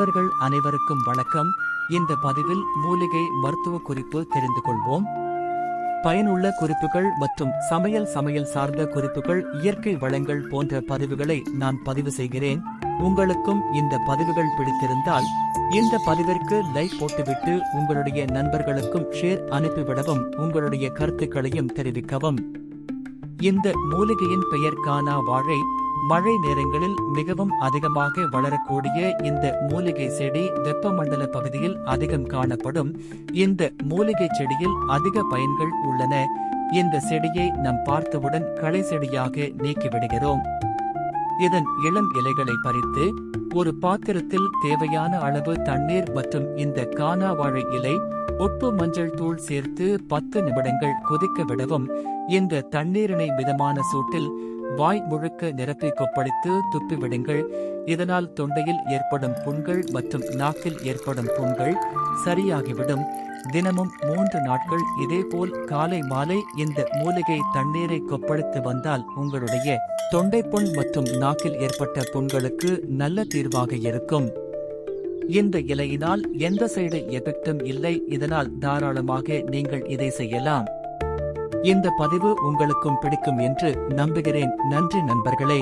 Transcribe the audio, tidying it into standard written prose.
நண்பர்கள் அனைவருக்கும் வணக்கம். இந்த பதிவில் மூலிகை மருத்துவ குறிப்பு தெரிந்து கொள்வோம். பயனுள்ள குறிப்புகள் மற்றும் சமையல் சார்ந்த குறிப்புகள், இயற்கை வளங்கள் போன்ற பதிவுகளை நான் பதிவு செய்கிறேன். உங்களுக்கும் இந்த பதிவுகள் பிடித்திருந்தால் இந்த பதிவிற்கு லைக் போட்டுவிட்டு உங்களுடைய நண்பர்களுக்கும் ஷேர் அனுப்பிவிடவும், உங்களுடைய கருத்துக்களையும் தெரிவிக்கவும். இந்த மூலிகையின் பெயர் கானா வாழை. மழை நேரங்களில் மிகவும் அதிகமாக வளரக்கூடிய இந்த மூலிகை செடி வெப்பமண்டல பகுதியில் அதிகம் காணப்படும். இந்த மூலிகை செடியில் அதிக பயன்கள் உள்ளன. இந்த செடியை நாம் பார்த்தவுடன் களை செடியாக நீக்கிவிடுகிறோம். இதன் இளம் இலைகளை பறித்து ஒரு பாத்திரத்தில் தேவையான அளவு தண்ணீர் மற்றும் இந்த கானா வாழை இலை, உப்பு, மஞ்சள் தூள் சேர்த்து 10 நிமிடங்கள் கொதிக்க விடவும். இந்த தண்ணீரினை மிதமான சூட்டில் வாய் முழுக்க நிரப்பி கொப்பளித்து துப்பிவிடுங்கள். இதனால் தொண்டையில் ஏற்படும் புண்கள் மற்றும் நாக்கில் ஏற்படும் புண்கள் சரியாகிவிடும். தினமும் 3 நாட்கள் இதேபோல் காலை மாலை இந்த மூலிகை தண்ணீரை கொப்பளித்து வந்தால் உங்களுடைய தொண்டைப்புண் மற்றும் நாக்கில் ஏற்பட்ட புண்களுக்கு நல்ல தீர்வாக இருக்கும். இந்த இலையினால் எந்த சைடு எஃபெக்டும் இல்லை. இதனால் தாராளமாக நீங்கள் இதை செய்யலாம். இந்த பதிவு உங்களுக்கும் பிடிக்கும் என்று நம்புகிறேன். நன்றி நண்பர்களே.